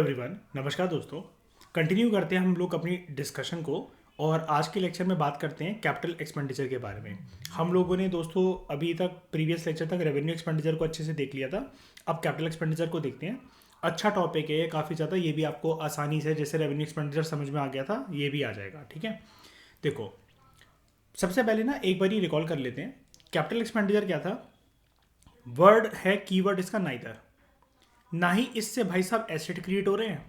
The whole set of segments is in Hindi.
एवरीवन, नमस्कार दोस्तों। कंटिन्यू करते हैं हम लोग अपनी डिस्कशन को। और आज के लेक्चर में बात करते हैं कैपिटल एक्सपेंडिचर के बारे में। हम लोगों ने दोस्तों अभी तक प्रीवियस लेक्चर तक रेवेन्यू एक्सपेंडिचर को अच्छे से देख लिया था। अब कैपिटल एक्सपेंडिचर को देखते हैं। अच्छा टॉपिक है ये काफ़ी ज़्यादा, ये भी आपको आसानी से जैसे रेवेन्यू एक्सपेंडिचर समझ में आ गया था ये भी आ जाएगा। ठीक है, देखो सबसे पहले ना एक बार ही रिकॉल कर लेते हैं कैपिटल एक्सपेंडिचर क्या था। वर्ड है, कीवर्ड इसका नाइदर। ना ही इससे भाई साहब एसेट क्रिएट हो रहे हैं,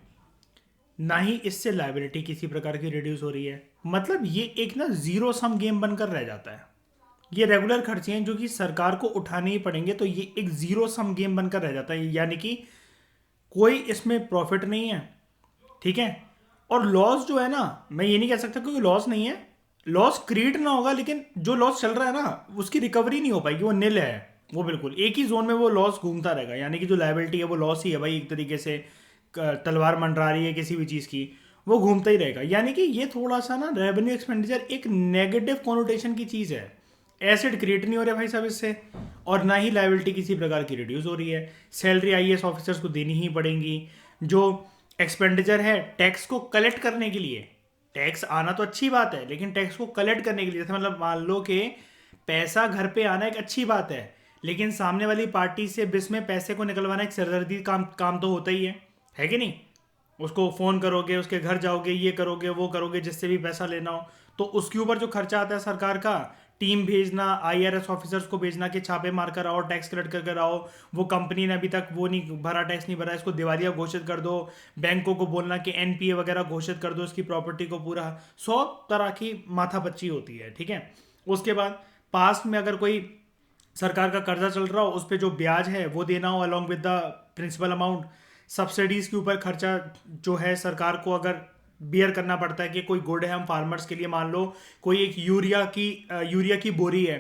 ना ही इससे लायबिलिटी किसी प्रकार की रिड्यूस हो रही है। मतलब ये एक ना जीरो सम गेम बनकर रह जाता है। ये रेगुलर खर्चे हैं जो कि सरकार को उठाने ही पड़ेंगे, तो ये एक जीरो सम गेम बनकर रह जाता है, यानी कि कोई इसमें प्रॉफिट नहीं है। ठीक है, और लॉस जो है ना, मैं ये नहीं कह सकता क्योंकि लॉस नहीं है, लॉस क्रिएट ना होगा, लेकिन जो लॉस चल रहा है ना उसकी रिकवरी नहीं हो पाएगी, वो निल है। वो बिल्कुल एक ही जोन में वो लॉस घूमता रहेगा, यानी कि जो लायबिलिटी है वो लॉस ही है भाई। एक तरीके से तलवार मंडरा रही है किसी भी चीज़ की, वो घूमता ही रहेगा। यानी कि ये थोड़ा सा ना रेवेन्यू एक्सपेंडिचर एक नेगेटिव कॉनोटेशन की चीज़ है। एसेट क्रिएट नहीं हो रहे भाई साहब इससे, और ना ही लायबिलिटी किसी प्रकार की रिड्यूस हो रही है। सैलरी आईएएस ऑफिसर्स को देनी ही पड़ेंगी। जो एक्सपेंडिचर है टैक्स को कलेक्ट करने के लिए, टैक्स आना तो अच्छी बात है, लेकिन टैक्स को कलेक्ट करने के लिए, जैसे मतलब मान लो कि पैसा घर पे आना एक अच्छी बात है, लेकिन सामने वाली पार्टी से बिस में पैसे को निकलवाना एक सरदर्दी काम काम तो होता ही है कि नहीं। उसको फ़ोन करोगे, उसके घर जाओगे, ये करोगे वो करोगे, जिससे भी पैसा लेना हो, तो उसके ऊपर जो खर्चा आता है सरकार का, टीम भेजना, आईआरएस ऑफिसर्स को भेजना कि छापे मार कर आओ, टैक्स कलेक्ट कर कर आओ, वो कंपनी ने अभी तक वो नहीं भरा, टैक्स नहीं भरा, इसको दिवालिया घोषित कर दो, बैंकों को बोलना कि एनपीए वगैरह घोषित कर दो इसकी प्रॉपर्टी को, पूरा 100 तरह की माथापच्ची होती है। ठीक है, उसके बाद पास्ट में अगर कोई सरकार का कर्जा चल रहा हो, उस पर जो ब्याज है वो देना हो along with the principal amount. Subsidies के ऊपर खर्चा जो है सरकार को अगर बियर करना पड़ता है कि कोई गुड है हम फार्मर्स के लिए, मान लो कोई एक यूरिया की बोरी है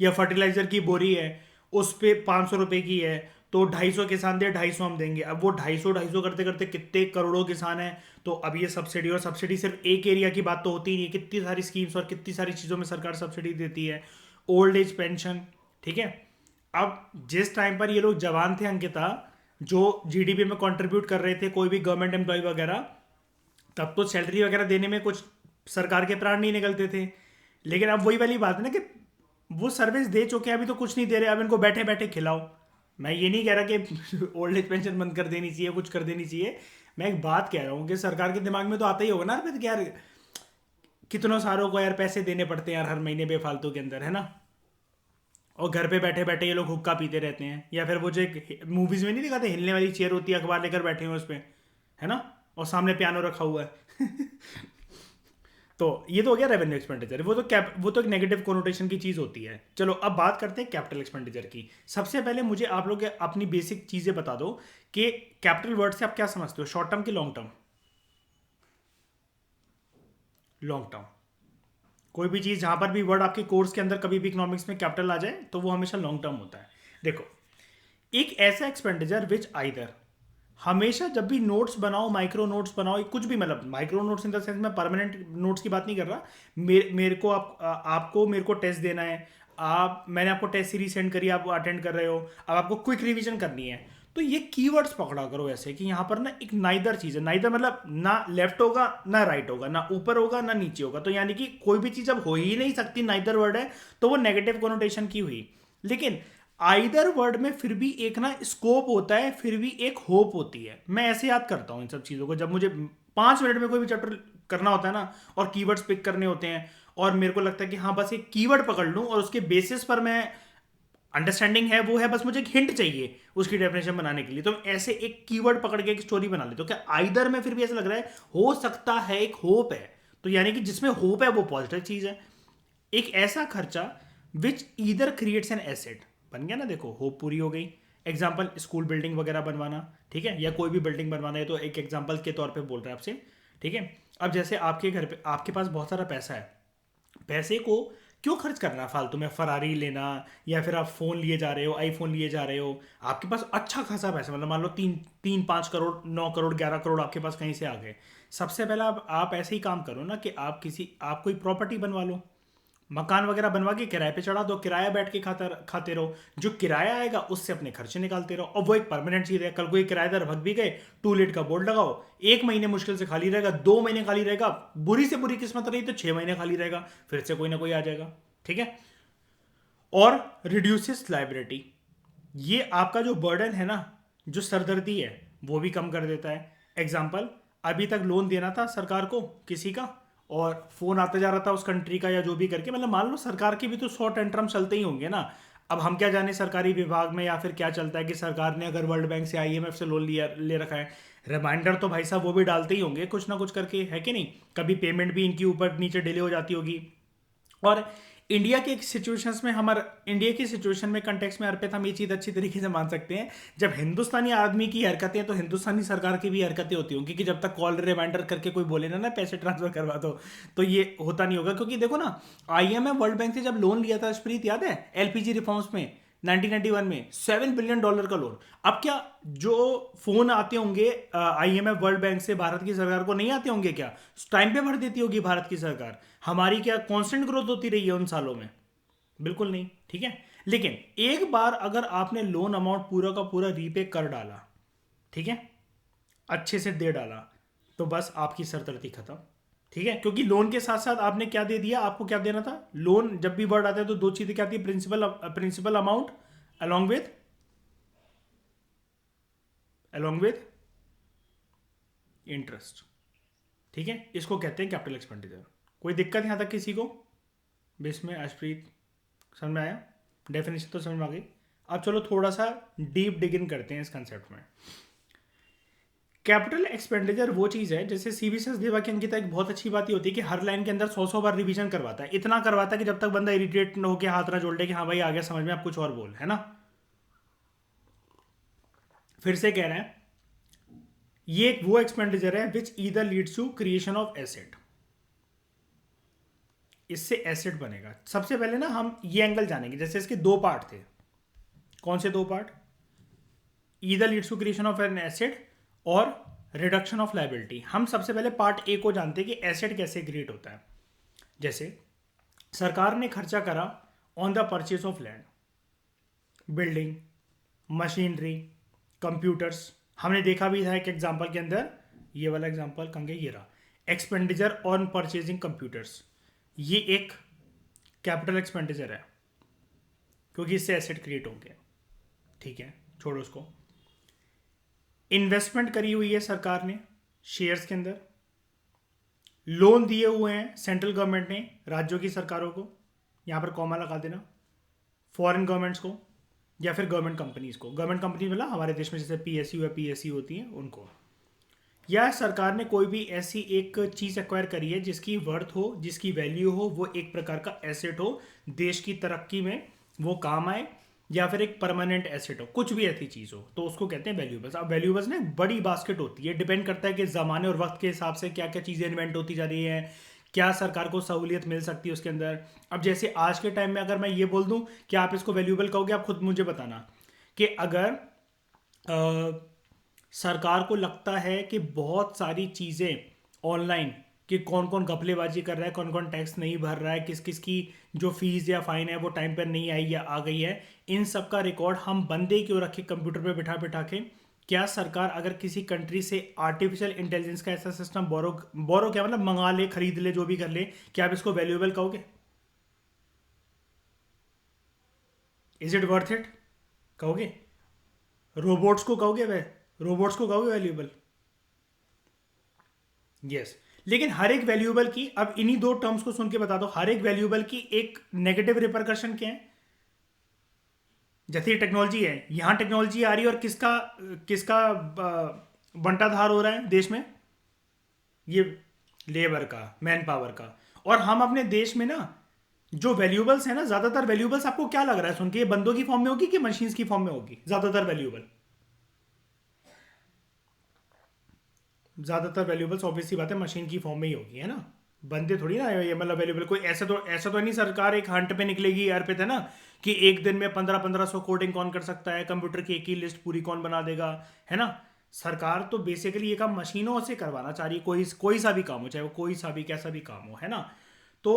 या फर्टिलाइजर की बोरी है, उस पर 500 रुपये की है, तो 250 किसान दे, 250 हम देंगे। अब वो 250 करते करते कितने करोड़ों किसान हैं, तो अब ये सब्सिडी, और सब्सिडी सिर्फ एक एरिया की बात तो होती ही नहीं, कितनी सारी स्कीम्स और कितनी सारी चीज़ों में सरकार सब्सिडी देती है। ओल्ड एज पेंशन, ठीक है। अब जिस टाइम पर ये लोग जवान थे अंकिता, जो जीडीपी में कंट्रीब्यूट कर रहे थे, कोई भी गवर्नमेंट एम्प्लॉय वगैरह, तब तो सैलरी वगैरह देने में कुछ सरकार के प्राण नहीं निकलते थे। लेकिन अब वही वाली बात है ना कि वो सर्विस दे चुके हैं, अभी तो कुछ नहीं दे रहे, अब इनको बैठे बैठे खिलाओ। मैं ये नहीं कह रहा कि ओल्ड एज पेंशन बंद कर देनी चाहिए, कुछ कर देनी चाहिए। मैं एक बात कह रहा हूँ कि सरकार के दिमाग में तो आता ही होगा ना कि यार कितनों सारों को यार पैसे देने पड़ते हैं यार हर महीने बेफालतू के अंदर, है ना। और घर पे बैठे बैठे ये लोग हुक्का पीते रहते हैं, या फिर वो जो एक मूवीज में नहीं दिखाते हिलने वाली चेयर होती है, अखबार लेकर बैठे हुए उस पर, है ना, और सामने पियानो रखा हुआ है। तो ये तो हो गया रेवेन्यू एक्सपेंडिचर, वो तो एक नेगेटिव कोनोटेशन की चीज़ होती है। चलो अब बात करते हैं कैपिटल एक्सपेंडिचर की। सबसे पहले मुझे आप लोग अपनी बेसिक चीज़ें बता दो कि कैपिटल वर्ड से आप क्या समझते हो, शॉर्ट टर्म की लॉन्ग टर्म। लॉन्ग टर्म, कोई भी चीज़ जहाँ पर भी वर्ड आपके कोर्स के अंदर कभी भी इकोनॉमिक्स में कैपिटल आ जाए तो वो हमेशा लॉन्ग टर्म होता है। देखो, एक ऐसा एक्सपेंडिचर विच आइदर, हमेशा जब भी नोट्स बनाओ, माइक्रो नोट्स बनाओ, कुछ भी, मतलब micro notes in the sense में परमानेंट नोट्स की बात नहीं कर रहा। मेरे को आपको मेरे को टेस्ट देना है, मैंने आपको टेस्ट सीरीज सेंड करी, आप अटेंड कर रहे हो, अब आपको क्विक रिवीजन करनी है, तो ये कीवर्ड्स पकड़ा करो ऐसे कि यहाँ पर ना एक नाइदर चीज़ है। नाइदर मतलब ना लेफ्ट होगा ना राइट होगा, ना ऊपर होगा ना नीचे होगा, तो यानी कि कोई भी चीज़ अब हो ही नहीं सकती, नाइदर वर्ड है, तो वो नेगेटिव कोनोटेशन की हुई। लेकिन आइदर वर्ड में फिर भी एक ना स्कोप होता है, फिर भी एक होप होती है। मैं ऐसे याद करता हूँ इन सब चीज़ों को, जब मुझे 5 मिनट में कोई भी चैप्टर करना होता है ना, और कीवर्ड्स पिक करने होते हैं, और मेरे को लगता है कि हाँ बस एक कीवर्ड पकड़ लूँ और उसके बेसिस पर मैं अंडरस्टैंडिंग है वो है, बस मुझे एक हिंट चाहिए उसकी डेफिनेशन बनाने के लिए, तो ऐसे एक कीवर्ड पकड़ के एक स्टोरी बना लेते हो। क्या आइदर में फिर भी ऐसा लग रहा है हो सकता है, एक होप है, तो यानी कि जिसमें होप है वो पॉजिटिव चीज़ है। एक ऐसा खर्चा विच ईदर क्रिएट्स एन एसेट, बन गया ना, देखो होप पूरी हो गई। एग्जाम्पल स्कूल बिल्डिंग वगैरह बनवाना, ठीक है, या कोई भी बिल्डिंग बनवाना है, तो एक एग्जाम्पल के तौर पे बोल रहा है आपसे। ठीक है, अब जैसे आपके घर पे आपके पास बहुत सारा पैसा है, पैसे को क्यों खर्च करना फालतू में, फरारी लेना, या फिर आप फ़ोन लिए जा रहे हो, आईफोन लिए जा रहे हो, आपके पास अच्छा खासा पैसा, मतलब मान लो 3 5 करोड़, 9 करोड़, 11 करोड़ आपके पास कहीं से आ गए। सबसे पहला आप ऐसे ही काम करो ना कि आप कोई प्रॉपर्टी बनवा लो। मकान वगैरह बनवा के किराए पे चढ़ा दो, किराया बैठ के खाते रहो, जो किराया आएगा उससे अपने खर्चे निकालते रहो, और वो एक परमानेंट चीज है। कल कोई किराएदार भग भी गए, टू लेट का बोर्ड लगाओ, 1 महीने मुश्किल से खाली रहेगा, 2 महीने खाली रहेगा, बुरी से बुरी किस्मत रही तो 6 महीने खाली रहेगा, फिर से कोई ना कोई आ जाएगा। ठीक है। और रिड्यूसेस लाइबिलिटी, ये आपका जो बर्डन है ना, जो सरदर्दी है, वो भी कम कर देता है। एग्जाम्पल, अभी तक लोन देना था सरकार को किसी का, और फोन आता जा रहा था उस कंट्री का या जो भी करके, मतलब मान लो सरकार के भी तो 100 टेंट्रम चलते ही होंगे ना। अब हम क्या जाने सरकारी विभाग में या फिर क्या चलता है कि सरकार ने अगर वर्ल्ड बैंक से IMF से लोन लिया ले रखा है, रिमाइंडर तो भाई साहब वो भी डालते ही होंगे कुछ ना कुछ करके, है कि नहीं। कभी पेमेंट भी इनकी ऊपर नीचे डिले हो जाती होगी। और इंडिया के सिचुएशंस में, हमारे इंडिया की सिचुएशन में कंटेक्स में अर्पित हम ये चीज़ अच्छी तरीके से मान सकते हैं, जब हिंदुस्तानी आदमी की हरकतें तो हिंदुस्तानी सरकार की भी हरकतें होती होंगी, कि जब तक कॉल रिमाइंडर करके कोई बोले ना पैसे ट्रांसफर करवा दो, तो ये होता नहीं होगा। क्योंकि देखो ना, IMF वर्ल्ड बैंक से जब लोन लिया था स्प्रीत, याद है LPG रिफॉर्म्स में 1991 में $7 बिलियन का लोन। अब क्या जो फोन आते होंगे IMF वर्ल्ड बैंक से भारत की सरकार को, नहीं आते होंगे क्या? टाइम पे भर देती होगी भारत की सरकार। हमारी क्या कांस्टेंट ग्रोथ होती रही है उन सालों में? बिल्कुल नहीं। ठीक है। लेकिन एक बार अगर आपने लोन अमाउंट पूरा का पूरा रीपे कर डाला, ठीक है, अच्छे से दे डाला, तो बस आपकी सरदर्दी खत्म। ठीक है। क्योंकि लोन के साथ साथ आपने क्या दे दिया, आपको क्या देना था? लोन जब भी वर्ड आता है तो दो चीजें क्या आती है, principal amount along with interest. ठीक है। इसको कहते हैं कैपिटल एक्सपेंडिचर। कोई दिक्कत यहां तक किसी को बेस में? अशप्रीत, समझ में आया? डेफिनेशन तो समझ में आ गई। अब चलो थोड़ा सा डीप डिगिन करते हैं इस कंसेप्ट में। कैपिटल एक्सपेंडिचर वो चीज़ है, जैसे सीबी सचदेवा की अंकिता एक बहुत अच्छी बात ही होती है कि हर लाइन के अंदर 100 बार रिवीजन करवाता है। इतना करवाता है कि जब तक बंदा इरिटेट न होकर हाथ ना जोड़ दे कि हाँ भाई आ गया समझ में, आप कुछ और बोल, है ना। फिर से कह रहे हैं, ये वो एक्सपेंडिचर है which either leads to creation of asset. इससे एसेट बनेगा। सबसे पहले ना हम ये एंगल जानेंगे, जैसे इसके दो पार्ट थे। कौन से दो part? Either leads to creation of an asset और रिडक्शन ऑफ लाइबिलिटी। हम सबसे पहले पार्ट ए को जानते हैं कि एसेट कैसे क्रिएट होता है। जैसे सरकार ने खर्चा करा on the purchase of land, building, machinery, computers. हमने देखा भी था एक एग्जांपल के अंदर, ये वाला एग्जांपल कंगे ये रहा, एक्सपेंडिचर ऑन परचेजिंग कंप्यूटर्स। ये एक कैपिटल एक्सपेंडिचर है क्योंकि इससे एसेट क्रिएट होंगे। ठीक है, छोड़ो उसको। इन्वेस्टमेंट करी हुई है सरकार ने शेयर्स के अंदर, लोन दिए हुए हैं सेंट्रल गवर्नमेंट ने राज्यों की सरकारों को, यहां पर कॉमा लगा देना, फॉरेन गवर्नमेंट्स को या फिर गवर्नमेंट कंपनीज को। गवर्नमेंट कंपनी मतलब हमारे देश में जैसे PSU या PSC होती हैं उनको। या सरकार ने कोई भी ऐसी एक चीज एक्वायर करी है जिसकी वर्थ हो, जिसकी वैल्यू हो, वो एक प्रकार का एसेट हो, देश की तरक्की में वो काम आए, या फिर एक परमानेंट एसेट हो, कुछ भी ऐसी चीज हो, तो उसको कहते हैं वैल्यूएबल्स। अब वैल्यूएबल्स ना बड़ी बास्केट होती है, डिपेंड करता है कि जमाने और वक्त के हिसाब से क्या क्या चीजें इन्वेंट होती जा रही है, क्या सरकार को सहूलियत मिल सकती है उसके अंदर। अब जैसे आज के टाइम में अगर मैं ये बोल दूं कि आप इसको वैल्यूएबल कहोगे, आप खुद मुझे बताना कि अगर सरकार को लगता है कि बहुत सारी चीज़ें ऑनलाइन, कि कौन कौन घपलेबाजी कर रहा है, कौन कौन टैक्स नहीं भर रहा है, किस किस की जो फीस या फाइन है वो टाइम पर नहीं आई या आ गई है, इन सब का रिकॉर्ड हम बंदे क्यों रखे कंप्यूटर पे बिठा बिठा के। क्या सरकार अगर किसी कंट्री से आर्टिफिशियल इंटेलिजेंस का ऐसा सिस्टम बोरो क्या मतलब मंगा ले, खरीद ले, जो भी कर ले, क्या आप इसको वैल्यूएबल कहोगे? इज इट वर्थ इट कहोगे? रोबोट्स को कहोगे? रोबोट्स को कहोगे वैल्यूएबल? यस। लेकिन हर एक वैल्यूएबल की, अब इन्हीं दो टर्म्स को सुन के बता दो, हर एक वैल्यूएबल की एक नेगेटिव रिपरकशन क्या है। जैसे ये टेक्नोलॉजी है, यहां टेक्नोलॉजी आ रही है और किसका किसका बंटाधार हो रहा है देश में? ये लेबर का, मैन पावर का। और हम अपने देश में ना जो वैल्यूएबल्स है ना, ज्यादातर वैल्यूएबल्स आपको क्या लग रहा है सुन के, ये बंदों की फॉर्म में होगी कि मशीन्स की फॉर्म में होगी? ज्यादातर वैल्यूएबल्स ऑब्वियसली बात है मशीन की फॉर्म में ही होगी, है ना। बंदे थोड़ी ना ये मतलब वैल्यूएबल कोई ऐसा तो नहीं सरकार एक हंट पे निकलेगी अर्पित, है ना, कि एक दिन में 1500 कोडिंग कौन कर सकता है, कंप्यूटर की एक ही लिस्ट पूरी कौन बना देगा, है ना। सरकार तो बेसिकली ये काम मशीनों से करवाना चाह रही है, कोई सा भी काम हो, चाहे वो कोई सा भी कैसा भी काम हो, है ना। तो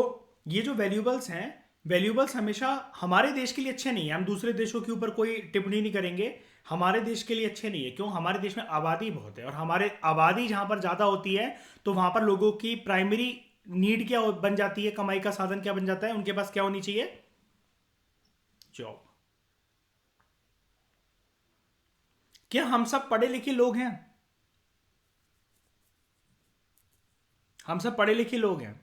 ये जो वैल्यूबल्स हैं, वैल्यूबल्स हमेशा हमारे देश के लिए अच्छे नहीं है। हम दूसरे देशों के ऊपर कोई टिप्पणी नहीं करेंगे। हमारे देश के लिए अच्छे नहीं है, क्यों? हमारे देश में आबादी बहुत है, और हमारे आबादी जहां पर ज़्यादा होती है तो वहां पर लोगों की प्राइमरी नीड क्या बन जाती है, कमाई का साधन क्या बन जाता है? उनके पास क्या होनी चाहिए? जॉब। क्या हम सब पढ़े लिखे लोग हैं? हम सब पढ़े लिखे लोग हैं।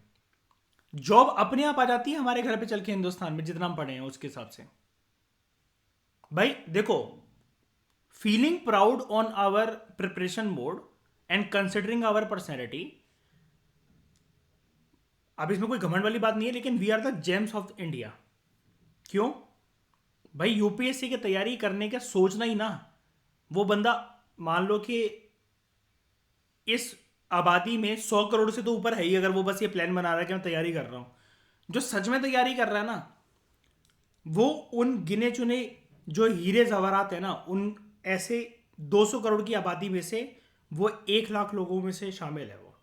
जॉब अपने आप आ जाती है हमारे घर पे चल के, हिंदुस्तान में जितना हम पढ़े हैं उसके हिसाब से। भाई देखो, feeling proud on our preparation mode and considering our personality, अब इसमें कोई घमंड वाली बात नहीं है, लेकिन we are the gems of India. क्यों? भाई यूपीएससी की तैयारी करने का सोचना ही ना, वो बंदा मान लो कि इस आबादी में 100 करोड़ से तो ऊपर है ही, अगर वो बस ये प्लान बना रहा है कि मैं तैयारी कर रहा हूं। जो सच में तैयारी कर रहा है ना, वो उन गिने चुने जो हीरे जवाहरात है ना, उन ऐसे 200 करोड़ की आबादी में से वो 1 लाख लोगों में से शामिल है वो।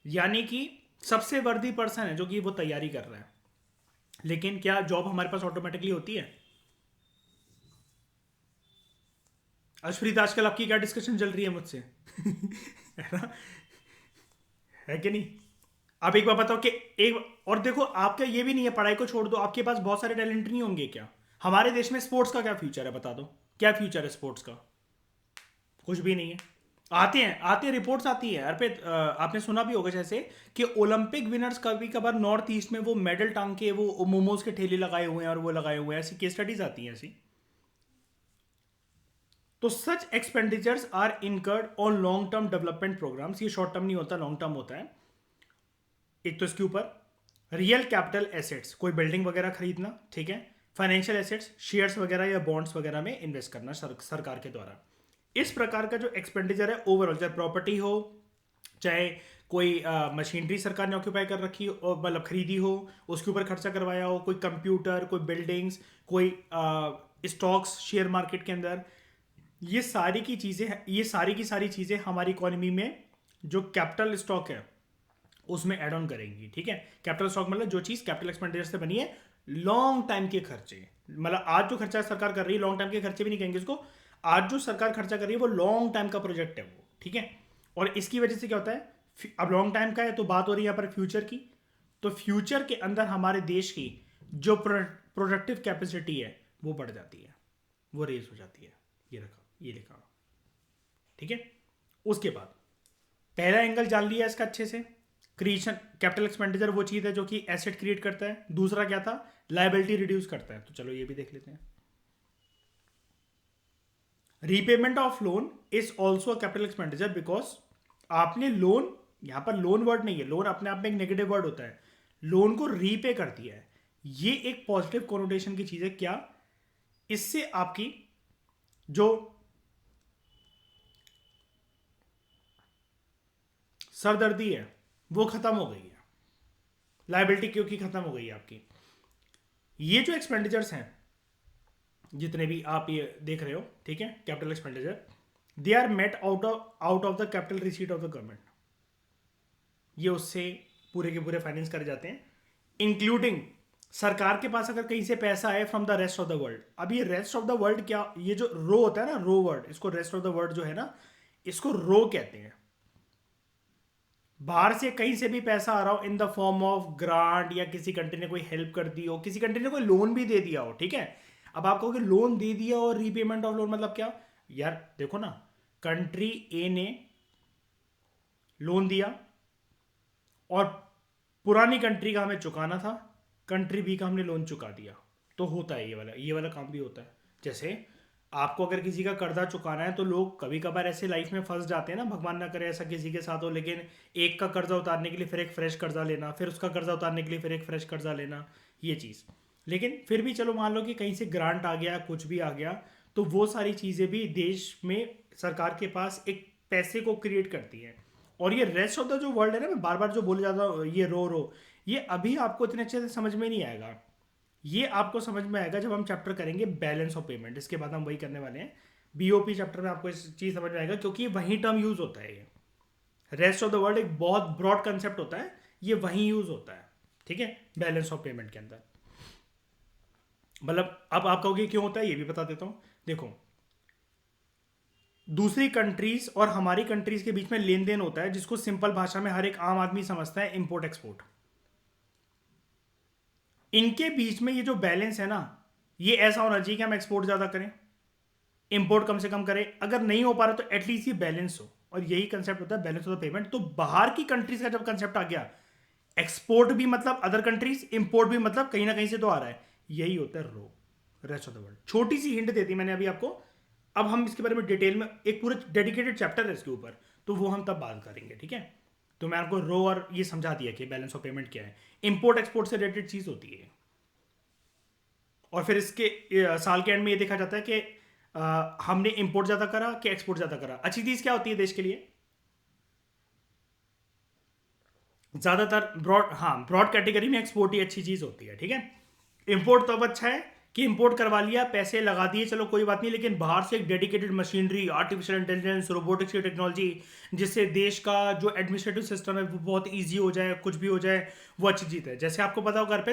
यानी कि सबसे वर्दी पर्सन है जो कि वो तैयारी कर रहा है। लेकिन क्या जॉब हमारे पास ऑटोमेटिकली होती है? अशप्रीत, आजकल आपकी क्या डिस्कशन चल रही है मुझसे? है ना? है कि नहीं? आप एक बार बताओ कि एक, और देखो आपका ये भी नहीं है, पढ़ाई को छोड़ दो, आपके पास बहुत सारे टैलेंट नहीं होंगे क्या? हमारे देश में स्पोर्ट्स का क्या फ्यूचर है, बता दो। क्या फ्यूचर है स्पोर्ट्स का? कुछ भी नहीं है। आते हैं रिपोर्ट्स आती है अर्पित, आपने सुना भी होगा जैसे कि ओलंपिक विनर्स कभी कभार नॉर्थ ईस्ट में वो मेडल टांग के वो मोमोज के ठेले लगाए हुए हैं और वो लगाए हुए हैं, ऐसी केस स्टडीज आती हैं ऐसी। तो such expenditures are incurred on long term development programs, ये शॉर्ट टर्म नहीं होता, लॉन्ग टर्म होता है। एक तो इसके ऊपर रियल कैपिटल एसेट्स, कोई बिल्डिंग वगैरह खरीदना, ठीक है। फाइनेंशियल एसेट्स, शेयर्स वगैरह या बॉन्ड्स वगैरह में इन्वेस्ट करना सरकार के द्वारा। इस प्रकार का जो एक्सपेंडिचर है ओवरऑल, चाहे प्रॉपर्टी हो, चाहे कोई मशीनरी सरकार ने ऑक्यूपाई कर रखी हो, मतलब खरीदी हो, उसके ऊपर खर्चा करवाया हो, कोई कंप्यूटर, कोई बिल्डिंग्स, कोई स्टॉक्स शेयर मार्केट के अंदर, ये सारी की चीज़ें, ये सारी की सारी चीज़ें हमारी इकोनॉमी में जो कैपिटल स्टॉक है उसमें ऐड ऑन करेंगी, ठीक है। कैपिटल स्टॉक मतलब जो चीज़ कैपिटल एक्सपेंडिचर से बनी है, लॉन्ग टाइम के खर्चे, मतलब आज जो खर्चा सरकार कर रही है, लॉन्ग टाइम के खर्चे भी नहीं कहेंगे इसको, आज जो सरकार खर्चा कर रही है वो लॉन्ग टाइम का प्रोजेक्ट है वो, ठीक है। और इसकी वजह से क्या होता है, अब लॉन्ग टाइम का है तो बात हो रही है यहाँ पर फ्यूचर की, तो फ्यूचर के अंदर हमारे देश की जो प्रोडक्टिव कैपेसिटी है वो बढ़ जाती है, वो रेज हो जाती है। ये रखा, ये लिखा, ठीक है। उसके बाद पहला एंगल जान लिया इसका अच्छे से, क्रिएशन, कैपिटल एक्सपेंडिचर वो चीज़ है जो कि एसेट क्रिएट करता है। दूसरा क्या था, लायबिलिटी रिड्यूस करता है, तो चलो ये भी देख लेते हैं। Repayment of loan is also capital expenditure, because आपने लोन, यहां पर लोन वर्ड नहीं है, लोन अपने आप में एक नेगेटिव वर्ड होता है, लोन को रीपे कर दिया है, ये एक पॉजिटिव कोनोटेशन की चीज है। क्या? इससे आपकी जो सरदर्दी है वो खत्म हो गई है, लाइबिलिटी क्योंकि खत्म हो गई है आपकी। ये जो एक्सपेंडिचर्स हैं जितने भी आप ये देख रहे हो, ठीक है, capital expenditure, they are met out of the capital receipt of the government, ये उससे पूरे के पूरे फाइनेंस करे जाते हैं, इंक्लूडिंग सरकार के पास अगर कहीं से पैसा आए from the rest of the world. अब ये रेस्ट ऑफ द वर्ल्ड क्या, ये जो रो होता है ना, रो वर्ड, इसको रेस्ट ऑफ द वर्ल्ड जो है ना, इसको रो कहते हैं। बाहर से कहीं से भी पैसा आ रहा हो in the form of grant, या किसी कंट्री ने कोई हेल्प कर दी हो, किसी कंट्री ने कोई लोन भी दे दिया हो, ठीक है। अब आप कहोगे लोन दे दिया और रीपेमेंट ऑफ लोन मतलब क्या? यार देखो ना, कंट्री ए ने लोन दिया और पुरानी कंट्री का हमें चुकाना था, कंट्री बी का हमने लोन चुका दिया, तो होता है ये वाला काम भी होता है। जैसे आपको अगर किसी का कर्जा चुकाना है तो लोग कभी कभार ऐसे लाइफ में फंस जाते हैं ना, भगवान ना करे ऐसा किसी के साथ हो, लेकिन एक का कर्जा उतारने के लिए फिर एक फ्रेश कर्जा लेना, फिर उसका कर्जा उतारने के लिए फिर एक फ्रेश कर्जा लेना, ये चीज़। लेकिन फिर भी चलो मान लो कि कहीं से ग्रांट आ गया, कुछ भी आ गया, तो वो सारी चीज़ें भी देश में सरकार के पास एक पैसे को क्रिएट करती हैं। और ये रेस्ट ऑफ द जो वर्ल्ड है ना, मैं बार बार जो बोले जाता हूँ ये रो, ये अभी आपको इतने अच्छे से समझ में नहीं आएगा, ये आपको समझ में आएगा जब हम चैप्टर करेंगे बैलेंस ऑफ पेमेंट, इसके बाद हम वही करने वाले हैं। बीओपी चैप्टर में आपको इस चीज़ समझ में आएगा, क्योंकि वही टर्म यूज होता है। ये रेस्ट ऑफ द वर्ल्ड एक बहुत ब्रॉड कंसेप्ट होता है, ये वहीं यूज होता है, ठीक है, बैलेंस ऑफ पेमेंट के अंदर। मतलब अब आप कहोगे क्यों होता है, ये भी बता देता हूं। देखो, दूसरी कंट्रीज और हमारी कंट्रीज के बीच में लेन देन होता है जिसको सिंपल भाषा में हर एक आम आदमी समझता है, इंपोर्ट एक्सपोर्ट। इनके बीच में ये जो बैलेंस है ना, ये ऐसा होना चाहिए कि हम एक्सपोर्ट ज्यादा करें, इंपोर्ट कम से कम करें। अगर नहीं हो पा रहा तो एटलीस्ट ये बैलेंस हो, और यही कंसेप्ट होता है बैलेंस ऑफ द पेमेंट। तो बाहर की कंट्रीज का जब कंसेप्ट आ गया, एक्सपोर्ट भी मतलब अदर कंट्रीज, इंपोर्ट भी मतलब कहीं ना कहीं से तो आ रहा है, यही होता है रो, रेस्ट ऑफ द वर्ल्ड। छोटी सी हिंट देती मैंने अभी आपको। अब हम इसके बारे में डिटेल में, एक पूरा डेडिकेटेड चैप्टर है इसके ऊपर, तो वो हम तब बात करेंगे, ठीक है। तो मैं आपको रो और ये समझा दिया कि बैलेंस ऑफ पेमेंट क्या है, इंपोर्ट एक्सपोर्ट से रिलेटेड चीज होती है। और फिर इसके साल के एंड में ये देखा जाता है कि हमने इंपोर्ट ज्यादा करा कि एक्सपोर्ट ज्यादा करा। अच्छी चीज क्या होती है देश के लिए, ज्यादातर ब्रॉड कैटेगरी में एक्सपोर्ट ही अच्छी चीज होती है, ठीक है। इंपोर्ट तो अब अच्छा है कि इंपोर्ट करवा लिया, पैसे लगा दिए, चलो कोई बात नहीं, लेकिन बाहर से एक dedicated machinery, artificial intelligence, robotics की टेक्नोलॉजी, जिससे देश का जो एडमिनिस्ट्रेटिव सिस्टम है वो बहुत ईजी हो जाए, कुछ भी हो जाए, वो अच्छी चीज है। जैसे आपको पता हो, घर पे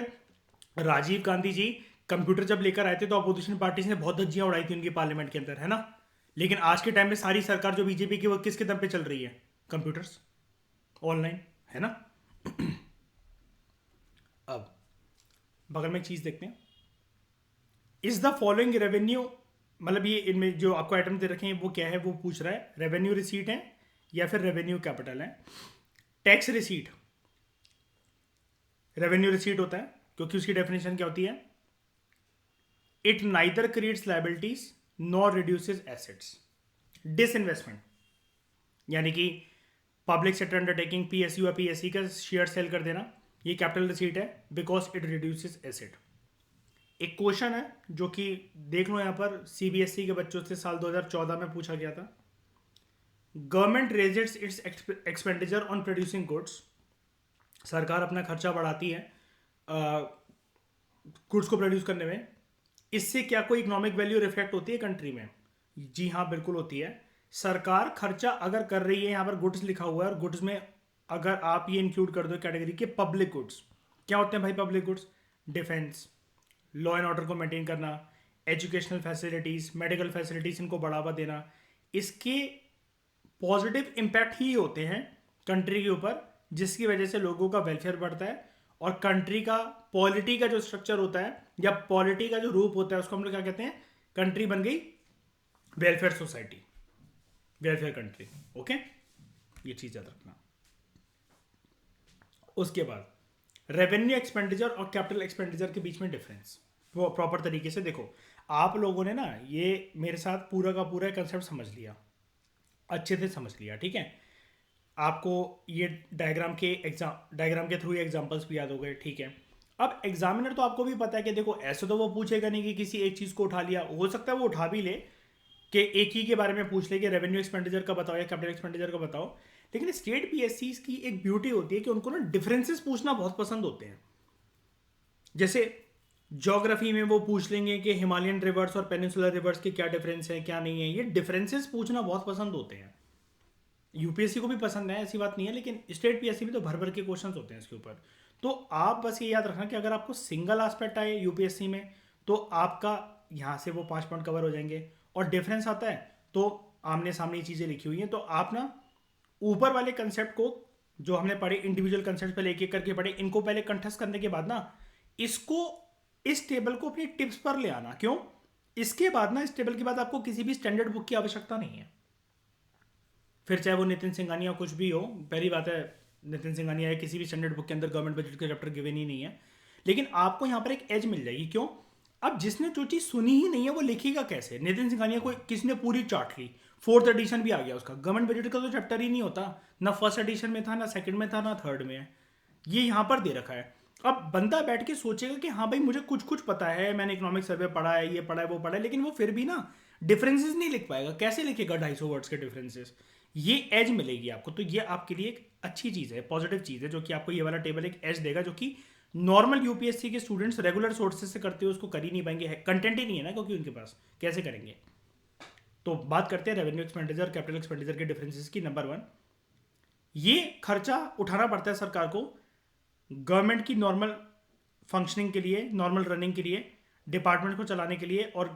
राजीव गांधी जी कंप्यूटर जब लेकर आए थे तो अपोजिशन पार्टीज ने बहुत धज्जियां उड़ाई थी उनकी पार्लियामेंट के अंदर, है ना। लेकिन आज के टाइम में सारी सरकार जो बीजेपी की, वो किसके दम पे चल रही है, कंप्यूटर्स, ऑनलाइन, है ना। अब बगल में एक चीज देखते हैं, इज द फॉलोइंग रेवेन्यू, मतलब ये इनमें जो आपको आइटम दे रखे हैं वो क्या है, वो पूछ रहा है, रेवेन्यू रिसीट है या फिर रेवेन्यू कैपिटल है। टैक्स रिसीट, रेवेन्यू रिसीट होता है क्योंकि उसकी डेफिनेशन क्या होती है, it neither creates liabilities nor reduces assets. Disinvestment, यानी कि पब्लिक सेक्टर अंडरटेकिंग, पीएसयू या पीएससी का शेयर सेल कर देना, ये कैपिटल रिसीट है, बिकॉज इट रिड्यूसेस एसेट। एक क्वेश्चन है जो कि देख लो, यहां पर सीबीएसई के बच्चों से साल 2014 में पूछा गया था। Government raises it's expenditure on producing goods, सरकार अपना खर्चा बढ़ाती है गुड्स को प्रोड्यूस करने में, इससे क्या कोई इकोनॉमिक वैल्यू रिफ्लेक्ट होती है कंट्री में? जी हाँ, बिल्कुल होती है। सरकार खर्चा अगर कर रही है, यहाँ पर गुड्स लिखा हुआ है, और गुड्स में अगर आप ये इंक्लूड कर दो कैटेगरी के पब्लिक गुड्स, क्या होते हैं भाई public goods? Defence, law and order को मेंटेन करना, एजुकेशनल फैसिलिटीज़, मेडिकल फैसिलिटीज़, इनको बढ़ावा देना, इसके पॉजिटिव इम्पैक्ट ही होते हैं कंट्री के ऊपर, जिसकी वजह से लोगों का वेलफेयर बढ़ता है, और कंट्री का पॉलिटी का जो स्ट्रक्चर होता है या पॉलिटी का जो रूप होता है, उसको हम लोग क्या कहते हैं? कंट्री बन गई welfare society, welfare country. Okay, ये चीज याद रखना। उसके बाद रेवेन्यू एक्सपेंडिचर और कैपिटल एक्सपेंडिचर के बीच में डिफरेंस प्रॉपर तरीके से देखो। आप लोगों ने ना ये मेरे साथ पूरा का पूरा कंसेप्ट समझ लिया, अच्छे से समझ लिया, ठीक है। आपको ये डायग्राम के थ्रू ये एग्जांपल्स भी याद हो गए, ठीक है। अब एग्जामिनर तो आपको भी पता है कि देखो, ऐसे तो वो पूछेगा नहीं कि किसी एक चीज़ को उठा लिया, हो सकता है वो उठा भी ले कि एक ही के बारे में पूछ ले कि रेवेन्यू एक्सपेंडिचर का बताओ या कैपिटल एक्सपेंडिचर का बताओ। लेकिन स्टेट पीएससी की एक ब्यूटी होती है कि उनको ना डिफरेंसेस पूछना बहुत पसंद होते हैं। जैसे ज्योग्राफी में वो पूछ लेंगे कि हिमालयन रिवर्स और पेनिनसुलर रिवर्स के क्या डिफरेंस है, क्या नहीं है, ये डिफरेंसेस पूछना बहुत पसंद होते हैं। यूपीएससी को भी पसंद है, ऐसी बात नहीं है, लेकिन स्टेट पीएससी में तो भर भर के क्वेश्चंस होते हैं इसके ऊपर। तो आप बस ये याद रखना कि अगर आपको सिंगल एस्पेक्ट आए यूपीएससी में, तो आपका यहाँ से वो 5 पॉइंट कवर हो जाएंगे, और डिफरेंस आता है तो आमने सामने चीज़ें लिखी हुई हैं, तो आप ना ऊपर वाले कंसेप्ट को जो हमने पढ़े, इंडिविजुअल कंसेप्ट पे एक एक करके पढ़े, इनको पहले कंठस्थ करने के बाद ना इसको, इस टेबल को अपनी टिप्स पर ले आना। क्यों? इसके बाद ना, इस टेबल के बाद आपको किसी भी स्टैंडर्ड बुक की आवश्यकता नहीं है। फिर चाहे वो नितिन सिंघानिया कुछ भी हो, पहली बात है नितिन सिंघानिया किसी भी स्टैंडर्ड बुक के अंदर गवर्नमेंट बजट के चैप्टर गिवन ही नहीं है, लेकिन आपको यहाँ पर एक एज मिल जाएगी। क्यों? अब जिसने जो चीज़ सुनी ही नहीं है वो लिखेगा कैसे? नितिन सिंघानिया को किसने पूरी चाट ली, 4th एडिशन भी आ गया उसका, गवर्नमेंट बजट का तो चैप्टर ही नहीं होता, ना फर्स्ट एडिशन में था, ना सेकंड में था, ना थर्ड में है, ये यहाँ पर दे रखा है। अब बंदा बैठ के सोचेगा कि हाँ भाई मुझे कुछ कुछ पता है, मैंने इकोनॉमिक सर्वे पढ़ा है, ये पढ़ा है, वो पढ़ा है, लेकिन वो फिर भी ना डिफरेंसेस नहीं लिख पाएगा। कैसे लिखेगा 250 वर्ड्स के डिफरेंसेस? ये एज मिलेगी आपको, तो ये आपके लिए एक अच्छी चीज़ है, पॉजिटिव चीज़ है, जो कि आपको ये वाला टेबल एक एज देगा, जो कि नॉर्मल यूपीएससी के स्टूडेंट्स रेगुलर सोर्सेज से करते हुए उसको कर ही नहीं पाएंगे, कंटेंट ही नहीं है ना क्योंकि उनके पास, कैसे करेंगे? तो बात करते हैं रेवेन्यू एक्सपेंडिचर कैपिटल एक्सपेंडिचर के डिफरेंसेस की। नंबर 1, ये खर्चा उठाना पड़ता है सरकार को गवर्नमेंट की नॉर्मल फंक्शनिंग के लिए, नॉर्मल रनिंग के लिए, डिपार्टमेंट को चलाने के लिए और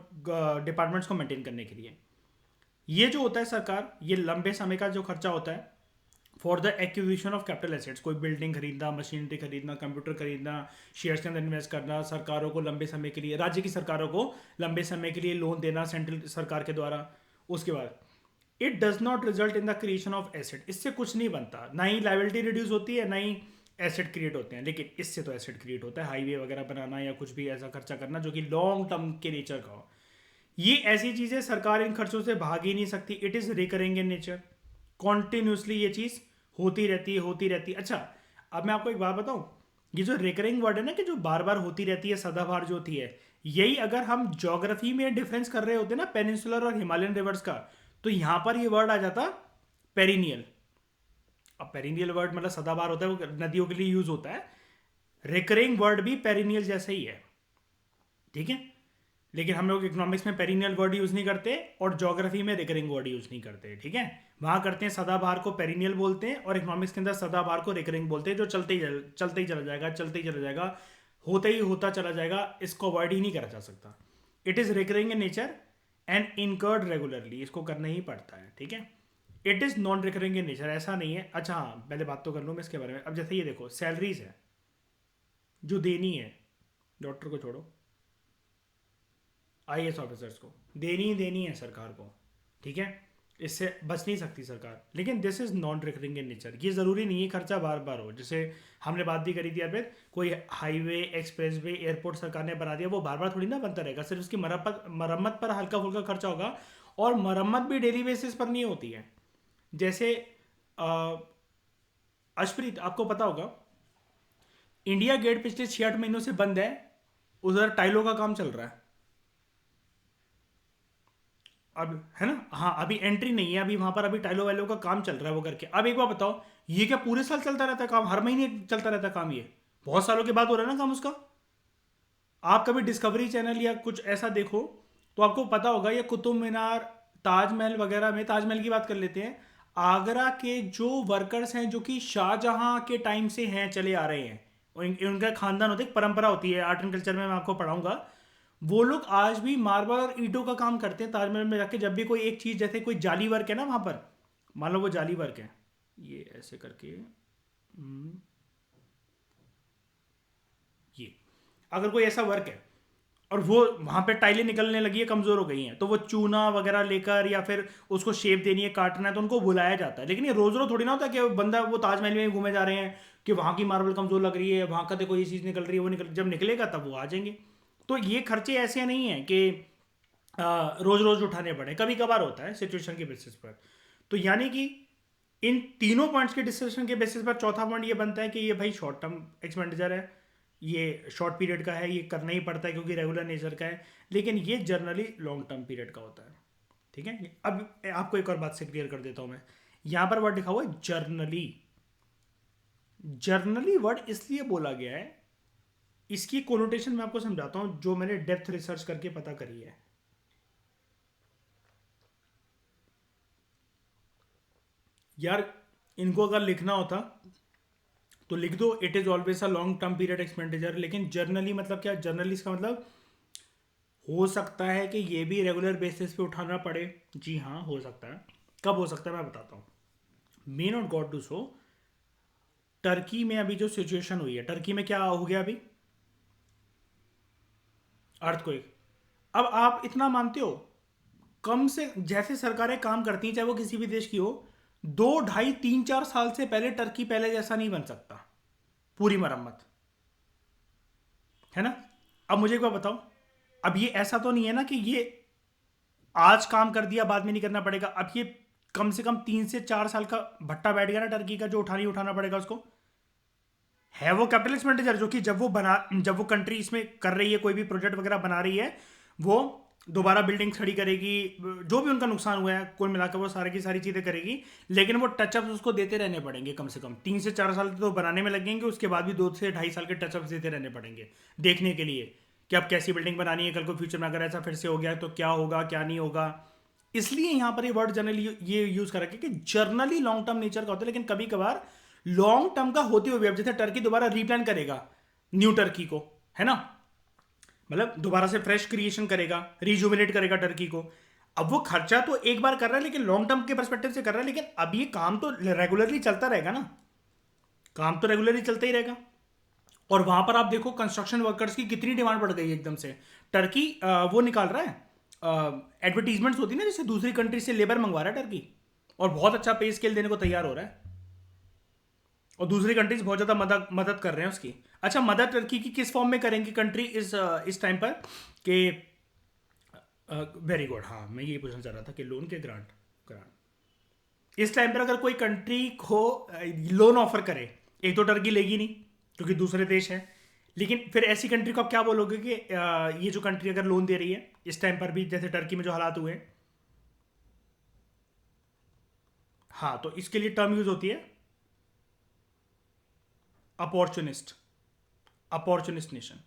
डिपार्टमेंट्स को मेंटेन करने के लिए। ये जो होता है सरकार, ये लंबे समय का जो खर्चा होता है for the acquisition of capital assets, कोई बिल्डिंग खरीदना, मशीनरी खरीदना, कंप्यूटर खरीदना, शेयर्स के अंदर इन्वेस्ट करना, सरकारों को लंबे समय के लिए, राज्य की सरकारों को लंबे समय के लिए लोन देना सेंट्रल सरकार के द्वारा। उसके बाद it does not result in the creation of asset, इससे कुछ नहीं बनता, ना ही लाइबिलिटी रिड्यूस होती है, ना ही एसेट क्रिएट होते हैं। लेकिन इससे तो एसेट क्रिएट होता है, हाईवे वगैरह बनाना या कुछ भी ऐसा खर्चा करना जो कि लॉन्ग टर्म के नेचर का हो। ये ऐसी चीज़ें सरकार इन खर्चों से भाग ही नहीं सकती, it is recurring in nature, continuously ये चीज़ होती रहती है, होती रहती है। अच्छा, अब मैं आपको एक बात बताऊं, ये जो रिकरिंग वर्ड है ना, कि जो बार बार होती रहती है, सदाबहार जो होती है, यही अगर हम ज्योग्राफी में डिफरेंस कर रहे होते ना पेनिनसुलर और हिमालयन रिवर्स का, तो यहां पर ये वर्ड आ जाता पेरिनियल। अब पेरिनियल वर्ड मतलब सदाबहार होता है, वो नदियों के लिए यूज होता है। रिकरिंग वर्ड भी पेरिनियल जैसा ही है, ठीक है। लेकिन हम लोग इकोनॉमिक्स में पेरिनियल वर्ड यूज नहीं करते और ज्योग्राफी में रिकरिंग वर्ड यूज नहीं करते, ठीक है। वहां करते हैं सदाबहार को पेरिनियल बोलते हैं और इकोनॉमिक्स के अंदर सदाबहार को रिकरिंग बोलते हैं, जो चलते ही चला जाएगा, चलते ही चला जाएगा, होता ही होता चला जाएगा, इसको अवॉइड ही नहीं करा जा सकता। It is recurring in nature and incurred regularly, इसको करना ही पड़ता है, ठीक है। It is non recurring in nature, ऐसा नहीं है। अच्छा हाँ, पहले बात तो कर लूँ मैं इसके बारे में। अब जैसे ये देखो, सैलरीज है जो देनी है, डॉक्टर को छोड़ो, आईएएस ऑफिसर्स को देनी ही देनी है सरकार को, ठीक है, इससे बच नहीं सकती सरकार। लेकिन this is non recurring in nature, ये ज़रूरी नहीं है खर्चा बार बार हो। जैसे हमने बात भी करी थी अरविंद, कोई हाईवे, एक्सप्रेसवे, एयरपोर्ट सरकार ने बना दिया, वो बार बार थोड़ी ना बनता रहेगा, सिर्फ उसकी मरम्मत पर हल्का फुल्का खर्चा होगा, और मरम्मत भी डेली बेसिस पर नहीं होती है। जैसे अशप्रीत, आपको पता होगा इंडिया गेट पिछले 6-8 महीनों से बंद है, उधर टाइलों का काम चल रहा है अब, है ना। हाँ, अभी एंट्री नहीं है, अभी वहां पर अभी टाइलो वाइलो का काम चल रहा है वो करके। अब एक बार बताओ, ये क्या पूरे साल चलता रहता है काम, हर महीने चलता रहता है काम? ये बहुत सालों के बाद हो रहा है ना काम उसका। आप कभी डिस्कवरी चैनल या कुछ ऐसा देखो तो आपको पता होगा, ये कुतुब मीनार, ताजमहल वगैरह में, ताजमहल की बात कर लेते हैं, आगरा के जो वर्कर्स हैं जो कि शाहजहां के टाइम से हैं, चले आ रहे हैं, और उनका खानदान होता है, एक परंपरा होती है, आर्ट एंड कल्चर में मैं आपको पढ़ाऊंगा। वो लोग आज भी मार्बल और ईंटों का काम करते हैं ताजमहल में जाके। जब भी कोई एक चीज़, जैसे कोई जाली वर्क है ना वहाँ पर, मान लो वो जाली वर्क है, ये ऐसे करके, ये अगर कोई ऐसा वर्क है और वो वहाँ पे टाइलें निकलने लगी है, कमज़ोर हो गई हैं, तो वो चूना वगैरह लेकर या फिर उसको शेप देनी है, काटना है, तो उनको बुलाया जाता है। लेकिन ये रोज़ रोज़ थोड़ी ना होता है कि बंदा वो ताजमहल में घूमे जा रहे हैं कि वहाँ की मार्बल कमज़ोर लग रही है, वहाँ का देखो ये चीज़ निकल रही है, वो निकल, जब निकलेगा तब वो आ जाएंगे। तो ये खर्चे ऐसे नहीं हैं कि रोज़ रोज़ उठाने पड़े, कभी कभार होता है सिचुएशन के बेसिस पर। तो यानी कि इन तीनों पॉइंट्स के डिस्कशन के बेसिस पर चौथा पॉइंट ये बनता है कि ये भाई शॉर्ट टर्म एक्सपेंडिचर है, ये शॉर्ट पीरियड का है, ये करना ही पड़ता है क्योंकि रेगुलर नेचर का है, लेकिन ये जनरली लॉन्ग टर्म पीरियड का होता है, ठीक है। अब आपको एक और बात से क्लियर कर देता हूं मैं, यहां पर वर्ड लिखा हुआ है जर्नली। जर्नली वर्ड इसलिए बोला गया है, इसकी कोनोटेशन मैं आपको समझाता हूं जो मैंने डेप्थ रिसर्च करके पता करी है। यार, इनको अगर लिखना होता तो लिख दो it is always a long term period expenditure. लेकिन जर्नली मतलब क्या? जर्नली इसका मतलब हो सकता है कि ये भी रेगुलर बेसिस पे उठाना पड़े। जी हाँ, हो सकता है। कब हो सकता है मैं बताता हूँ। May not God do so. Turkey में अभी जो सिचुएशन हुई है, टर्की में क्या हो गया अभी? अर्थक्वेक। अब आप इतना मानते हो, कम से जैसे सरकारें काम करती हैं चाहे वो किसी भी देश की हो, 2, 2.5, 3, 4 साल से पहले टर्की पहले जैसा नहीं बन सकता, पूरी मरम्मत, है ना। अब मुझे एक बात बताओ, अब ये ऐसा तो नहीं है ना कि ये आज काम कर दिया बाद में नहीं करना पड़ेगा। अब ये कम से कम 3 से 4 साल का भट्टा बैठ गया ना टर्की का, जो उठाना पड़ेगा उसको। है वो कैपिटल एक्सपेंडिचर जो कि जब वो कंट्री इसमें कर रही है, कोई भी प्रोजेक्ट वगैरह बना रही है, वो दोबारा बिल्डिंग खड़ी करेगी, जो भी उनका नुकसान हुआ है कुल मिलाकर वो सारी की सारी चीज़ें करेगी। लेकिन वो टचअप्स उसको देते रहने पड़ेंगे, कम से कम 3 से 4 साल तो बनाने में लगेंगे, उसके बाद भी 2 से 2.5 साल के टचअप्स देते रहने पड़ेंगे, देखने के लिए कि अब कैसी बिल्डिंग बनानी है, कल को फ्यूचर में अगर ऐसा फिर से हो गया तो क्या होगा क्या नहीं होगा। इसलिए यहाँ पर ये वर्ड जनरली ये यूज़ कर रखे कि जर्नली लॉन्ग टर्म नेचर का होता है, लेकिन कभी कभार लॉन्ग टर्म का होते हुए भी अब जैसे टर्की दोबारा रीप्लान करेगा न्यू टर्की को, है ना, मतलब दोबारा से फ्रेश क्रिएशन करेगा, रिजुविनेट करेगा टर्की को। अब वो खर्चा तो एक बार कर रहा है लेकिन लॉन्ग टर्म के परस्पेक्टिव से कर रहा है, लेकिन अब ये काम तो रेगुलरली चलता रहेगा ना, काम तो रेगुलरली चलता ही रहेगा। और वहां पर आप देखो कंस्ट्रक्शन वर्कर्स की कितनी डिमांड बढ़ गई है एकदम से। टर्की वो निकाल रहा है, एडवर्टीजमेंट्स होती है ना, जैसे दूसरी कंट्री से लेबर मंगवा रहा है टर्की, और बहुत अच्छा पे स्केल देने को तैयार हो रहा है, और दूसरी कंट्रीज बहुत ज़्यादा मदद कर रहे हैं उसकी। अच्छा, मदद टर्की की किस फॉर्म में करेंगी कंट्री इस टाइम पर कि वेरी गुड, हाँ मैं ये पूछना चाह रहा था कि लोन के ग्रांट ग्रांट इस टाइम पर अगर कोई कंट्री को लोन ऑफर करे, एक तो टर्की लेगी नहीं क्योंकि दूसरे देश है, लेकिन फिर ऐसी कंट्री को आप क्या बोलोगे कि ये जो कंट्री अगर लोन दे रही है इस टाइम पर भी, जैसे टर्की में जो हालात हुए हैं, हाँ तो इसके लिए टर्म यूज होती है अपॉर्चुनिस्ट, अपॉर्चुनिस्ट नेशन।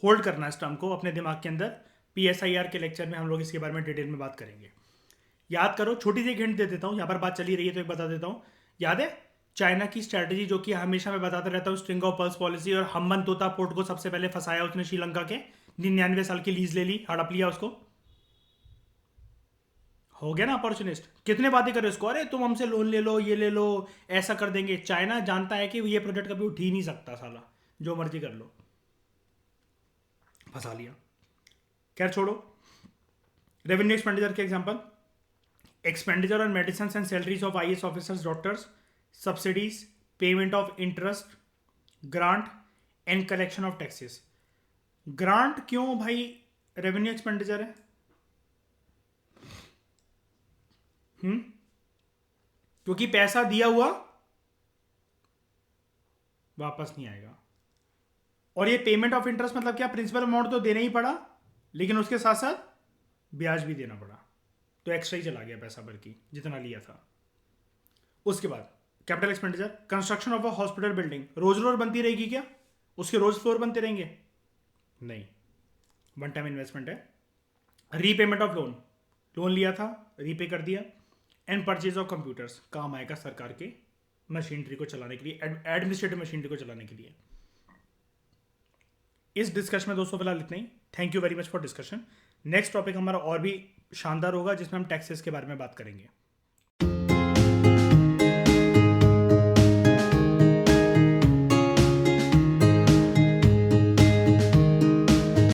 होल्ड करना इस टर्म को अपने दिमाग के अंदर, पीएसआईआर के लेक्चर में हम लोग इसके बारे में डिटेल में बात करेंगे। याद करो, छोटी सी हिंट दे देता हूँ, यहाँ पर बात चली रही है तो एक बता देता हूँ। याद है चाइना की स्ट्रैटेजी जो कि हमेशा मैं बताता रहता हूँ, स्ट्रिंग ऑफ पर्ल्स पॉलिसी, और हम्बन तोता पोर्ट को सबसे पहले फंसाया उसने श्रीलंका के, 99 साल की लीज ले ली, हड़प लिया उसको, हो गया ना अपॉर्चुनिस्ट। कितने बातें करे उसको, अरे तुम हमसे लोन ले लो, ये ले लो, ऐसा कर देंगे। चाइना जानता है कि ये प्रोजेक्ट कभी उठ ही नहीं सकता साला, जो मर्जी कर लो, फंसा लिया। खैर छोड़ो, रेवेन्यू एक्सपेंडिचर के example, expenditure on medicine and salaries of IAS officers doctors, subsidies, payment of interest, grant and collection of taxes. Grant क्यों भाई रेवेन्यू एक्सपेंडिचर है? क्योंकि पैसा दिया हुआ वापस नहीं आएगा। और ये पेमेंट ऑफ इंटरेस्ट मतलब क्या, प्रिंसिपल अमाउंट तो देना ही पड़ा लेकिन उसके साथ साथ ब्याज भी देना पड़ा, तो एक्स्ट्रा ही चला गया पैसा बल्कि जितना लिया था। उसके बाद capital expenditure, construction of a hospital building रोज रोज बनती रहेगी क्या, उसके रोज फ्लोर बनते रहेंगे? नहीं, वन टाइम इन्वेस्टमेंट है। रीपेमेंट ऑफ लोन, लोन लिया था रीपे कर दिया। एंड परचेज ऑफ कंप्यूटर्स, काम आएगा सरकार के मशीनरी को चलाने के लिए, एडमिनिस्ट्रेटिव मशीनरी को चलाने के लिए। इस डिस्कशन में दोस्तों फिलहाल इतना ही। Thank you very much for discussion. Next topic हमारा और भी शानदार होगा जिसमें हम टैक्सेस के बारे में बात करेंगे।